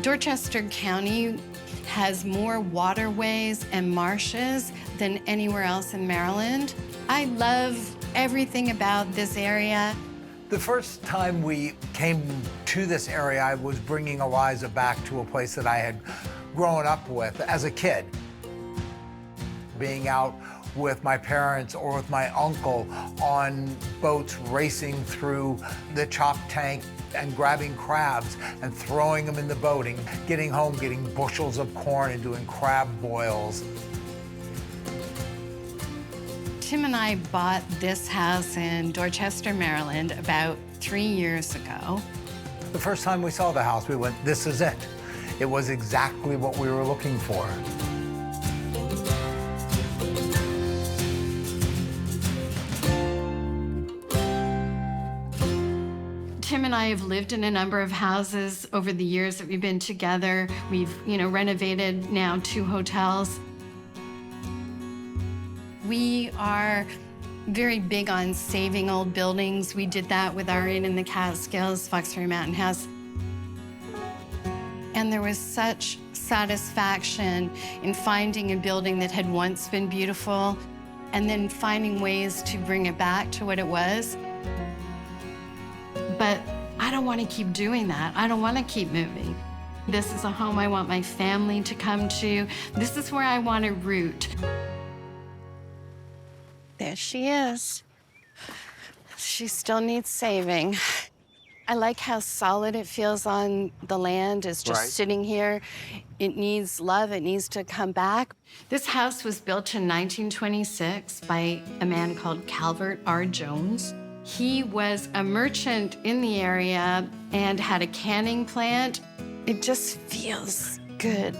Dorchester County has more waterways and marshes than anywhere else in Maryland. I love everything about this area. The first time we came to this area, I was bringing Eliza back to a place that I had grown up with as a kid. Being out with my parents or with my uncle on boats racing through the chop tank and grabbing crabs and throwing them in the boat and getting home, getting bushels of corn and doing crab boils. Tim and I bought this house in Dorchester, Maryland about 3 years ago. The first time we saw the house, we went, this is it. It was exactly what we were looking for. Tim and I have lived in a number of houses over the years that we've been together. We've, renovated now 2 hotels. We are very big on saving old buildings. We did that with our Inn in the Catskills, Foxbury Mountain House. And there was such satisfaction in finding a building that had once been beautiful and then finding ways to bring it back to what it was. But I don't want to keep doing that. I don't want to keep moving. This is a home I want my family to come to. This is where I want to root. There she is. She still needs saving. I like how solid it feels on the land. It's just sitting here. It needs love. It needs to come back. This house was built in 1926 by a man called Calvert R. Jones. He was a merchant in the area and had a canning plant. It just feels good.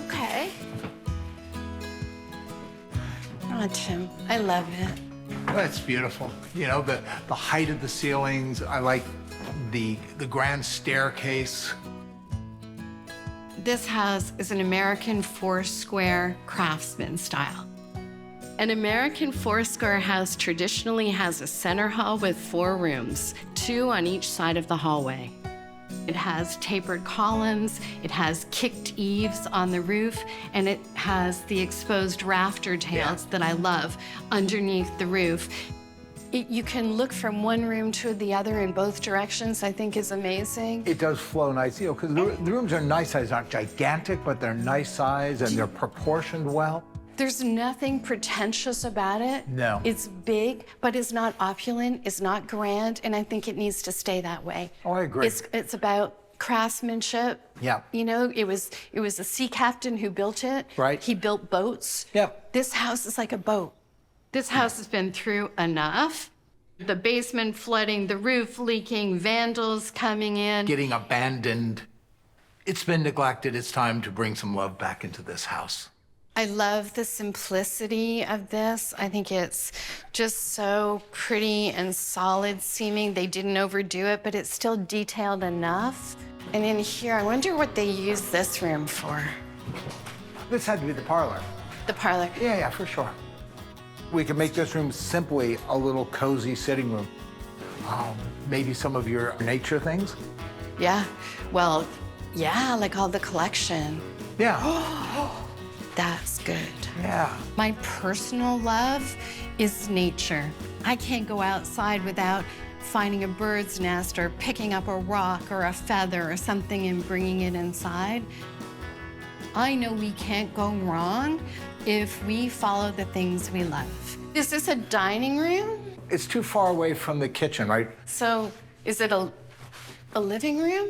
Okay. Oh, Tim, I love it. That's beautiful. The height of the ceilings. I like the grand staircase. This house is an American Foursquare craftsman style. An American Foursquare house traditionally has a center hall with 4 rooms, 2 on each side of the hallway. It has tapered columns, it has kicked eaves on the roof, and it has the exposed rafter tails that I love underneath the roof. You can look from one room to the other in both directions, I think is amazing. It does flow nice, because the rooms are nice size, not gigantic, but they're nice size and they're proportioned well. There's nothing pretentious about it. No. It's big, but it's not opulent, it's not grand, and I think it needs to stay that way. Oh, I agree. It's about craftsmanship. Yeah. It was a sea captain who built it. Right. He built boats. Yeah. This house is like a boat. This house has been through enough. The basement flooding, the roof leaking, vandals coming in. Getting abandoned. It's been neglected. It's time to bring some love back into this house. I love the simplicity of this. I think it's just so pretty and solid seeming. They didn't overdo it, but it's still detailed enough. And in here, I wonder what they use this room for. This had to be the parlor. The parlor. Yeah, for sure. We can make this room simply a little cozy sitting room. Maybe some of your nature things? Yeah, well, yeah, like all the collection. Yeah. That's good. Yeah. My personal love is nature. I can't go outside without finding a bird's nest or picking up a rock or a feather or something and bringing it inside. I know we can't go wrong if we follow the things we love. Is this a dining room? It's too far away from the kitchen, right? So is it a living room?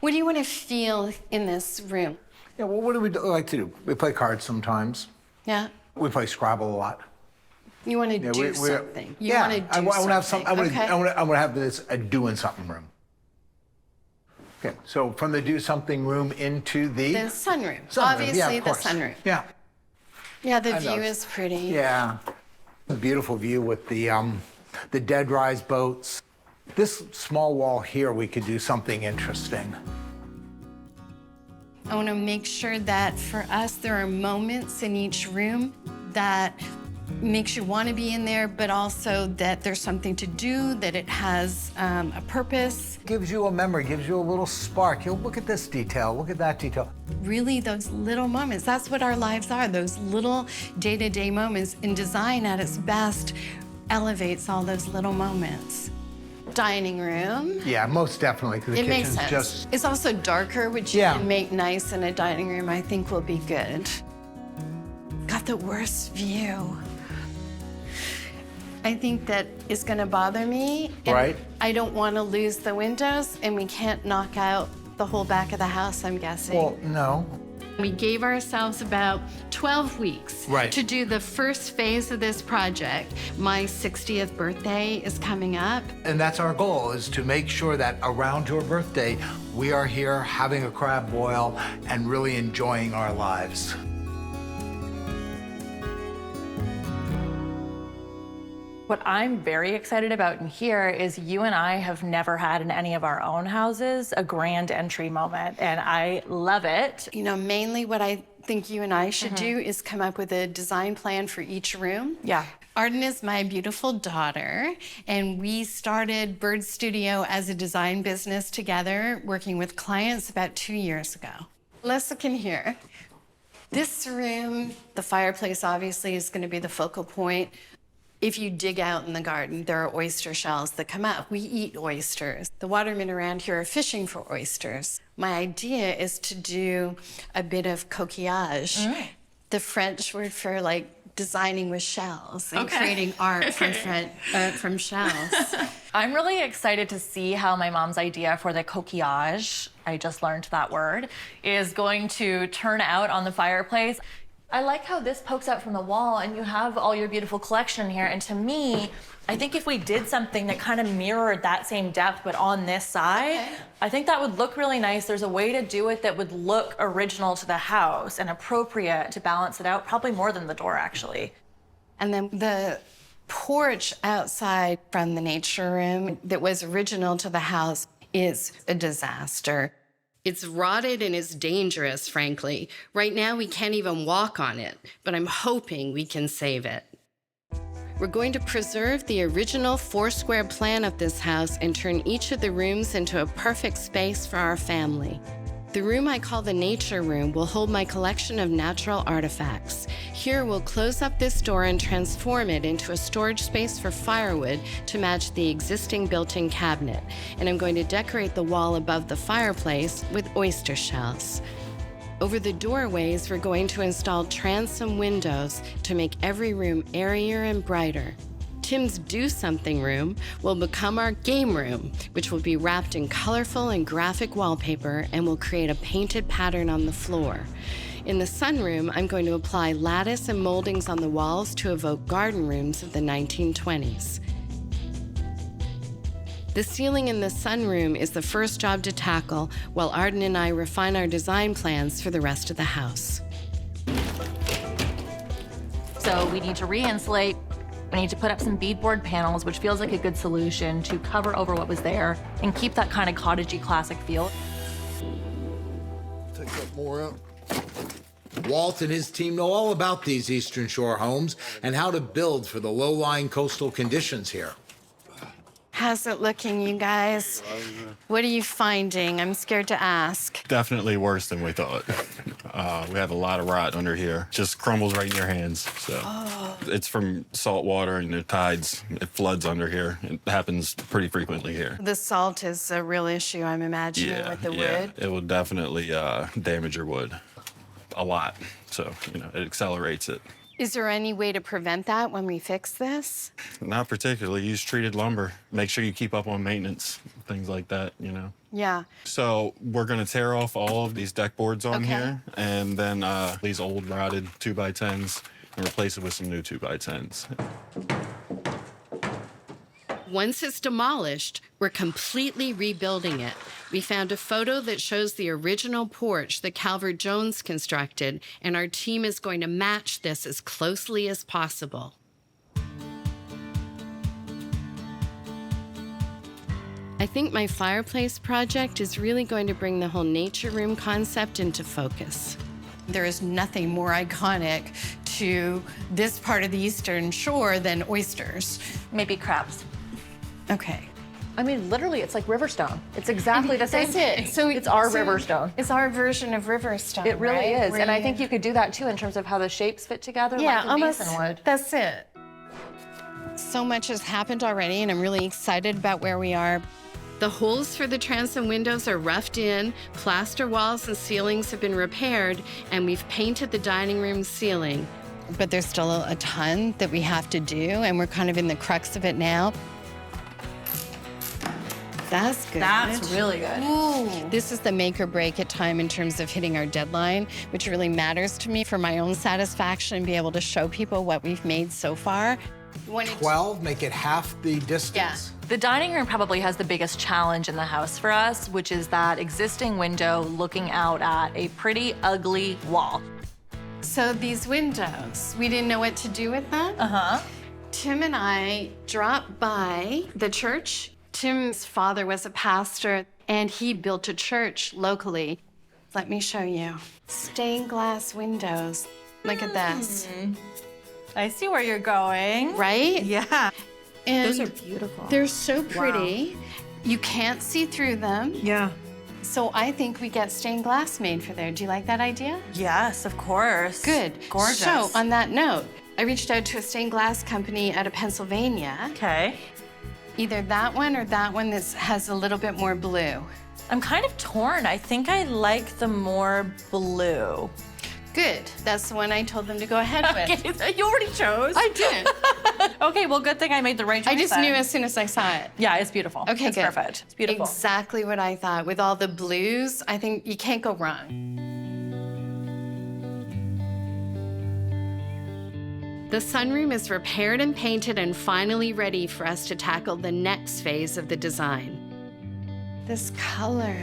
What do you want to feel in this room? Yeah, well, what do we like to do? We play cards sometimes. Yeah. We play Scrabble a lot. You want to do something. You yeah, want to do I want to have some. something. I want to have this a doing something room. Okay, so from the do something room into the sunroom. Obviously, yeah, the sunroom. Yeah. Yeah, the view is pretty. Yeah, a beautiful view with the dead rise boats. This small wall here, we could do something interesting. I want to make sure that for us, there are moments in each room that makes you want to be in there, but also that there's something to do, that it has a purpose. Gives you a memory, gives you a little spark. You'll look at this detail, look at that detail. Really, those little moments, that's what our lives are, those little day-to-day moments. And design at its best elevates all those little moments. Dining room. Yeah, most definitely, because the It makes kitchen's sense. just... It's also darker, which you Yeah. can make nice in a dining room, I think will be good. Got the worst view. I think that is gonna bother me. And Right. I don't wanna lose the windows, and we can't knock out the whole back of the house, I'm guessing. Well, no. We gave ourselves about 12 weeks Right. to do the first phase of this project. My 60th birthday is coming up. And that's our goal, is to make sure that around your birthday, we are here having a crab boil and really enjoying our lives. What I'm very excited about in here is you and I have never had in any of our own houses a grand entry moment, and I love it. You know, mainly what I think you and I should do is come up with a design plan for each room. Yeah. Arden is my beautiful daughter, and we started Bird Studio as a design business together, working with clients about 2 years ago. Let's look in here. This room, the fireplace obviously is going to be the focal point. If you dig out in the garden, there are oyster shells that come up. We eat oysters. The watermen around here are fishing for oysters. My idea is to do a bit of coquillage, the French word for like designing with shells and creating art from shells. I'm really excited to see how my mom's idea for the coquillage, I just learned that word, is going to turn out on the fireplace. I like how this pokes out from the wall and you have all your beautiful collection here. And to me, I think if we did something that kind of mirrored that same depth, but on this side, I think that would look really nice. There's a way to do it that would look original to the house and appropriate to balance it out, probably more than the door, actually. And then the porch outside from the nature room that was original to the house is a disaster. It's rotted and it's dangerous, frankly. Right now, we can't even walk on it, but I'm hoping we can save it. We're going to preserve the original Foursquare plan of this house and turn each of the rooms into a perfect space for our family. The room I call the nature room will hold my collection of natural artifacts. Here we'll close up this door and transform it into a storage space for firewood to match the existing built-in cabinet. And I'm going to decorate the wall above the fireplace with oyster shells. Over the doorways, we're going to install transom windows to make every room airier and brighter. Tim's Do Something room will become our game room, which will be wrapped in colorful and graphic wallpaper and will create a painted pattern on the floor. In the sunroom, I'm going to apply lattice and moldings on the walls to evoke garden rooms of the 1920s. The ceiling in the sunroom is the first job to tackle, while Arden and I refine our design plans for the rest of the house. So we need to re-insulate. We need to put up some beadboard panels, which feels like a good solution to cover over what was there and keep that kind of cottagey classic feel. Take that more out. Walt and his team know all about these Eastern Shore homes and how to build for the low-lying coastal conditions here. How's it looking, you guys? What are you finding? I'm scared to ask. Definitely worse than we thought. We have a lot of rot under here. Just crumbles right in your hands. So it's from salt water and the tides. It floods under here. It happens pretty frequently here. The salt is a real issue, I'm imagining, with the wood. It will definitely damage your wood a lot. So, it accelerates it. Is there any way to prevent that when we fix this? Not particularly. Use treated lumber. Make sure you keep up on maintenance, things like that, Yeah. So we're gonna tear off all of these deck boards on Okay. here, and then these old rotted 2x10s, and replace it with some new 2x10s. Once it's demolished, we're completely rebuilding it. We found a photo that shows the original porch that Calvert Jones constructed, and our team is going to match this as closely as possible. I think my fireplace project is really going to bring the whole nature room concept into focus. There is nothing more iconic to this part of the Eastern Shore than oysters. Maybe crabs. Okay. I mean, literally, it's like Riverstone. It's exactly the same That's thing. it. So it's our Riverstone. It's our version of Riverstone. It really right? is. Where And I think you could do that too in terms of how the shapes fit together, yeah, like in almost. masonwood. That's it. So much has happened already, and I'm really excited about where we are. The holes for the transom windows are roughed in, plaster walls and ceilings have been repaired, and we've painted the dining room ceiling. But there's still a ton that we have to do, and we're kind of in the crux of it now. That's good. That's really good. Ooh. This is the make or break at time in terms of hitting our deadline, which really matters to me for my own satisfaction and be able to show people what we've made so far. 12, make it half the distance. Yeah. The dining room probably has the biggest challenge in the house for us, which is that existing window looking out at a pretty ugly wall. So these windows, we didn't know what to do with them. Uh-huh. Tim and I dropped by the church. Tim's father was a pastor, and he built a church locally. Let me show you. Stained glass windows. Look at this. I see where you're going. Right? Yeah. And Those are beautiful. they're so pretty. Wow. You can't see through them. Yeah. So I think we get stained glass made for there. Do you like that idea? Yes, of course. Good. Gorgeous. So on that note, I reached out to a stained glass company out of Pennsylvania. Okay. Either that one or that one that has a little bit more blue. I'm kind of torn. I think I like the more blue. Good. That's the one I told them to go ahead with. Okay, you already chose. I did. Okay, well, good thing I made the right choice. I just then. knew as soon as I saw it. Yeah, it's beautiful. Okay, it's good. perfect. It's beautiful. Exactly what I thought. With all the blues, I think you can't go wrong. The sunroom is repaired and painted and finally ready for us to tackle the next phase of the design. This color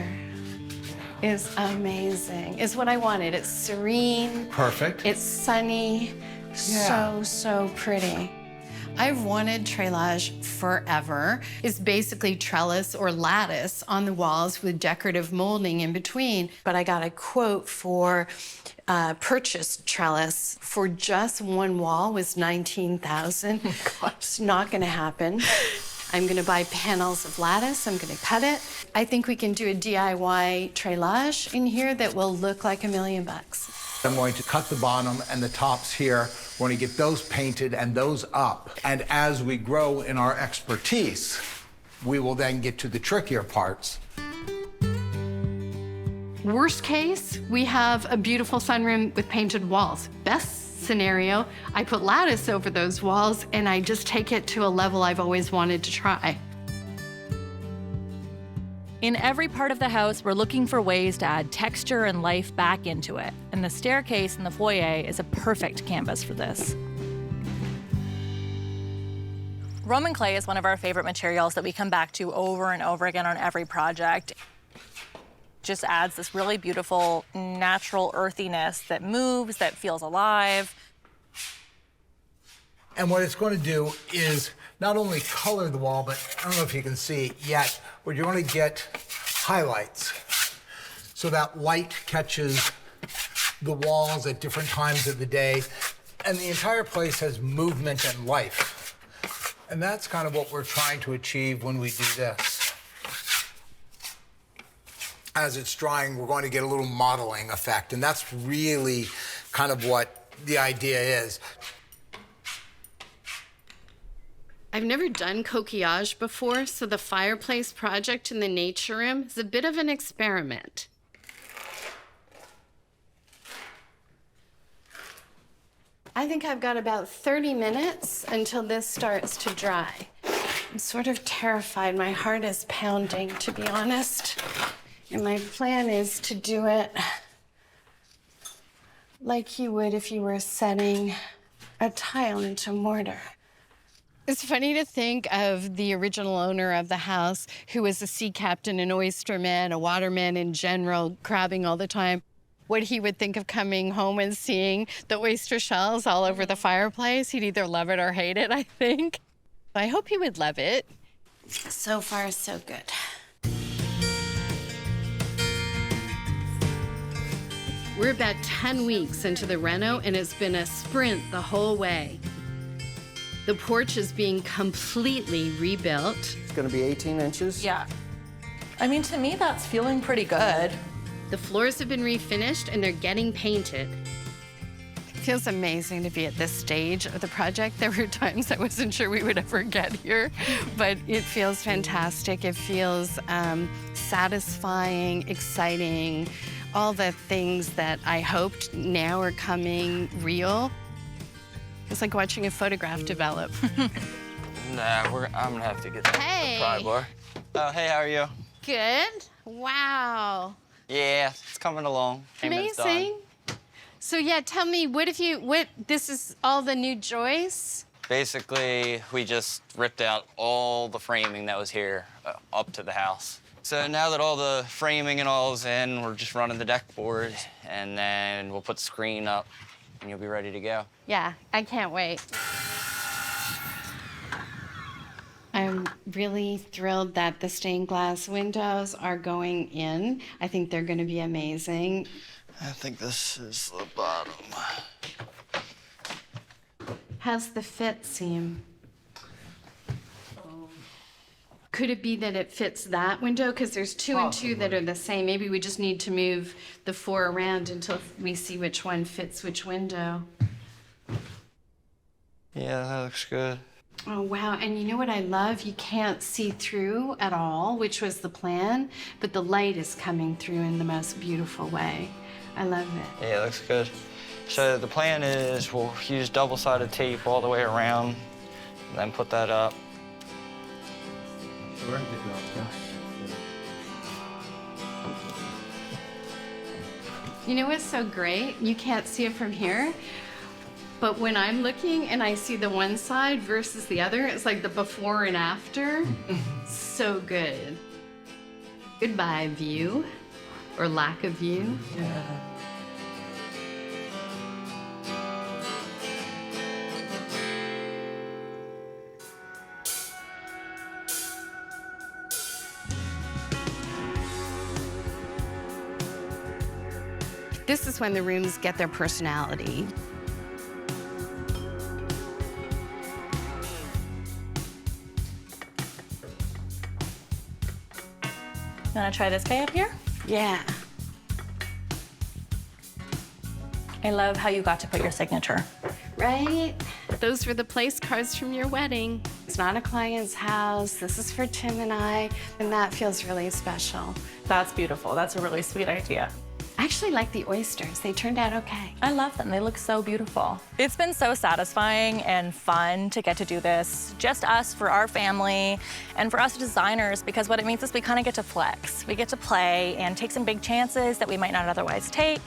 is amazing. It's what I wanted. It's serene. Perfect. It's sunny. Yeah. So pretty. I've wanted treillage forever. It's basically trellis or lattice on the walls with decorative molding in between. But I got a quote for purchased trellis for just one wall was $19,000. It's not gonna happen. I'm gonna buy panels of lattice, I'm gonna cut it. I think we can do a DIY treillage in here that will look like $1 million. I'm going to cut the bottom and the tops here. We're going to get those painted and those up. And as we grow in our expertise, we will then get to the trickier parts. Worst case, we have a beautiful sunroom with painted walls. Best scenario, I put lattice over those walls and I just take it to a level I've always wanted to try. In every part of the house, we're looking for ways to add texture and life back into it. And the staircase in the foyer is a perfect canvas for this. Roman clay is one of our favorite materials that we come back to over and over again on every project. Just adds this really beautiful, natural earthiness that moves, that feels alive. And what it's going to do is not only color the wall, but I don't know if you can see yet, but you're going to get highlights. So that light catches the walls at different times of the day, and the entire place has movement and life. And that's kind of what we're trying to achieve when we do this. As it's drying, we're going to get a little modeling effect, and that's really kind of what the idea is. I've never done coquillage before, so the fireplace project in the nature room is a bit of an experiment. I think I've got about 30 minutes until this starts to dry. I'm sort of terrified. My heart is pounding, to be honest. And my plan is to do it like you would if you were setting a tile into mortar. It's funny to think of the original owner of the house, who was a sea captain, an oysterman, a waterman in general, crabbing all the time. What he would think of coming home and seeing the oyster shells all over the fireplace. He'd either love it or hate it, I think. I hope he would love it. So far, so good. We're about 10 weeks into the reno, and it's been a sprint the whole way. The porch is being completely rebuilt. It's gonna be 18 inches. Yeah. I mean, to me, that's feeling pretty good. The floors have been refinished, and they're getting painted. It feels amazing to be at this stage of the project. There were times I wasn't sure we would ever get here, but it feels fantastic. It feels satisfying, exciting, all the things that I hoped now are coming real. It's like watching a photograph develop. Nah, I'm gonna have to get that Hey. pry bar. Oh, hey, how are you? Good. Wow. Yeah, it's coming along. Payment's done. Amazing. So yeah, tell me, this is all the new joists? Basically, we just ripped out all the framing that was here up to the house. So now that all the framing and all is in, we're just running the deck board, and then we'll put the screen up, and you'll be ready to go. Yeah, I can't wait. I'm really thrilled that the stained glass windows are going in. I think they're going to be amazing. I think this is the bottom. How's the fit seem? Could it be that it fits that window? Because there's two and two that are the same. Maybe we just need to move the 4 around until we see which one fits which window. Yeah, that looks good. Oh, wow. And you know what I love? You can't see through at all, which was the plan, but the light is coming through in the most beautiful way. I love it. Yeah, it looks good. So the plan is we'll use double-sided tape all the way around, and then put that up. You know what's so great? You can't see it from here, but when I'm looking and I see the one side versus the other, it's like the before and after. So good. Goodbye, view, or lack of view. Yeah. This is when the rooms get their personality. You wanna try this guy up here? Yeah. I love how you got to put your signature. Right? Those were the place cards from your wedding. It's not a client's house. This is for Tim and I, and that feels really special. That's beautiful. That's a really sweet idea. I actually like the oysters. They turned out okay. I love them. They look so beautiful. It's been so satisfying and fun to get to do this, just us for our family and for us designers, because what it means is we kind of get to flex. We get to play and take some big chances that we might not otherwise take.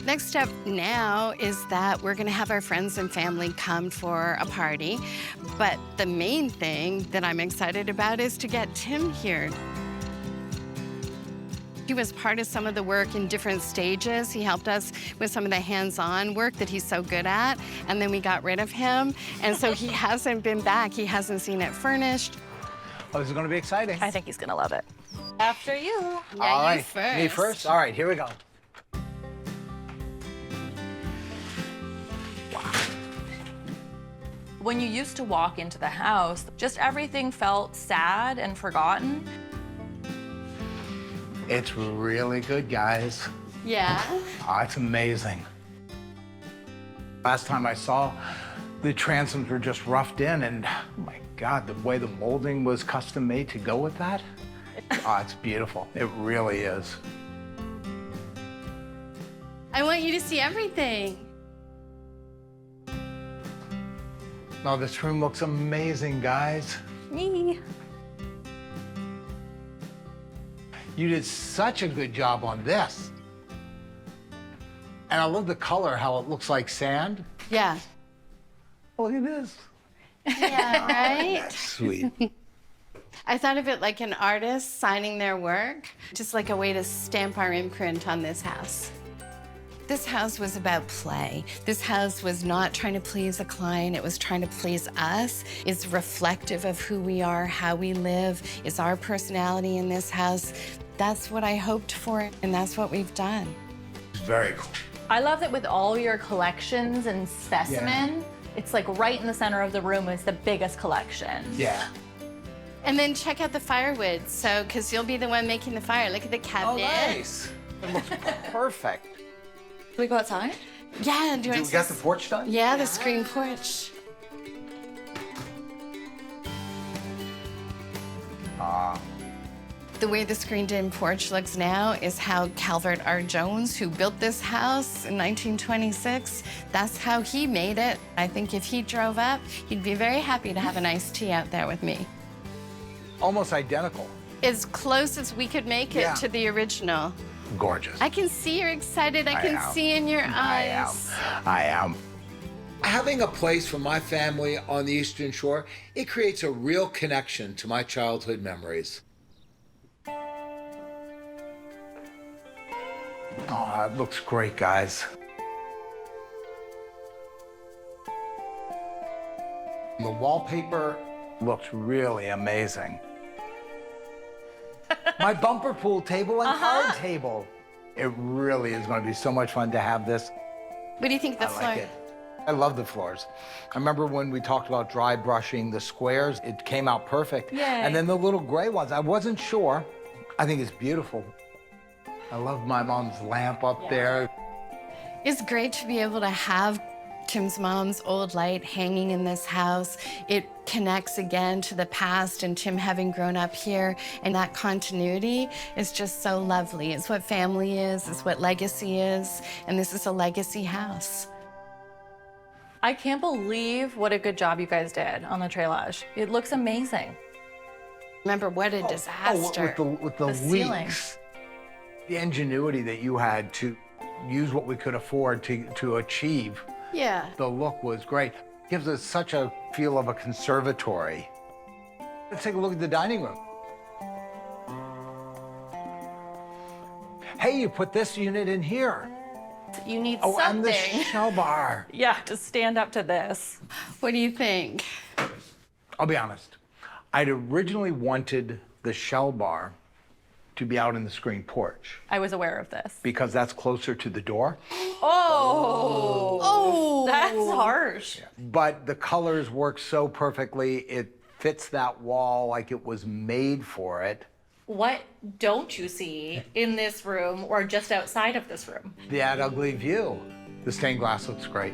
Next step now is that we're gonna have our friends and family come for a party. But the main thing that I'm excited about is to get Tim here. He was part of some of the work in different stages. He helped us with some of the hands-on work that he's so good at, and then we got rid of him. And so he hasn't been back. He hasn't seen it furnished. Oh, this is going to be exciting. I think he's gonna love it. After you. Yeah, All you right. first. Me first? All right, here we go. When you used to walk into the house, just everything felt sad and forgotten. It's really good, guys. Yeah. Oh, it's amazing. Last time I saw, the transoms were just roughed in, and oh my God, the way the molding was custom made to go with that. Oh, it's beautiful. It really is. I want you to see everything. No, this room looks amazing, guys. Me. You did such a good job on this. And I love the color, how it looks like sand. Yeah. Look at this. Yeah, right? Sweet. I thought of it like an artist signing their work, just like a way to stamp our imprint on this house. This house was about play. This house was not trying to please a client, it was trying to please us. It's reflective of who we are, how we live, it's our personality in this house. That's what I hoped for, and that's what we've done. It's very cool. I love that with all your collections and specimen, it's like right in the center of the room is the biggest collection. Yeah. And then check out the firewood, because you'll be the one making the fire. Look at the Oh, cabinet. nice. It looks perfect. Can we go outside? Yeah, do you We want got the porch done? Yeah, the screen porch. The way the screened-in porch looks now is how Calvert R. Jones, who built this house in 1926, that's how he made it. I think if he drove up, he'd be very happy to have an iced tea out there with me. Almost identical. As close as we could make it Yeah. to the original. Gorgeous. I can see you're excited. I can am. see in your eyes. I am. Having a place for my family on the Eastern Shore, it creates a real connection to my childhood memories. Oh, it looks great, guys. The wallpaper looks really amazing. My bumper pool table and card table. It really is going to be so much fun to have this. What do you think of the I floor? like it. I love the floors. I remember when we talked about dry brushing the squares, it came out perfect. Yay. And then the little gray ones, I wasn't sure. I think it's beautiful. I love my mom's lamp up there. It's great to be able to have Tim's mom's old light hanging in this house. It connects again to the past and Tim having grown up here, and that continuity is just so lovely. It's what family is, it's what legacy is, and this is a legacy house. I can't believe what a good job you guys did on the trailage. It looks amazing. Remember, what a disaster. With the The ceiling. leaks. The ingenuity that you had to use what we could afford to achieve. Yeah. The look was great. Gives us such a feel of a conservatory. Let's take a look at the dining room. Hey, you put this unit in here. You need Oh, and the something. shell bar. Yeah, to stand up to this. What do you think? I'll be honest. I'd originally wanted the shell bar to be out in the screen porch I was aware of this. because that's closer to the door. Oh, that's harsh. But the colors work so perfectly. It fits that wall like it was made for it. What don't you see in this room or just outside of this room? That ugly view. The stained glass looks great.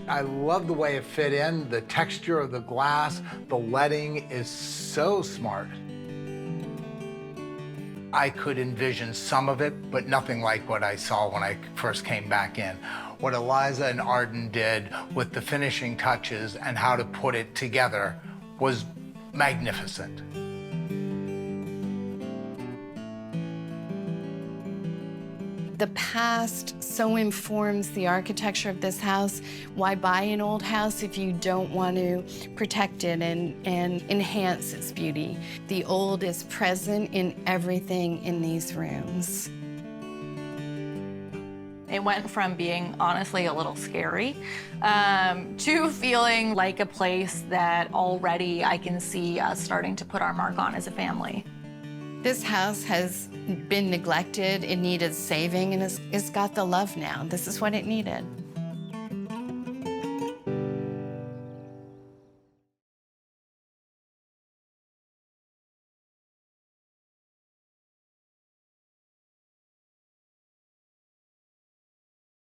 I love the way it fit in, the texture of the glass, the leading is so smart. I could envision some of it, but nothing like what I saw when I first came back in. What Eliza and Arden did with the finishing touches and how to put it together was magnificent. The past so informs the architecture of this house. Why buy an old house if you don't want to protect it and enhance its beauty? The old is present in everything in these rooms. It went from being honestly a little scary to feeling like a place that already I can see us starting to put our mark on as a family. This house has been neglected, it needed saving, and it's got the love now. This is what it needed.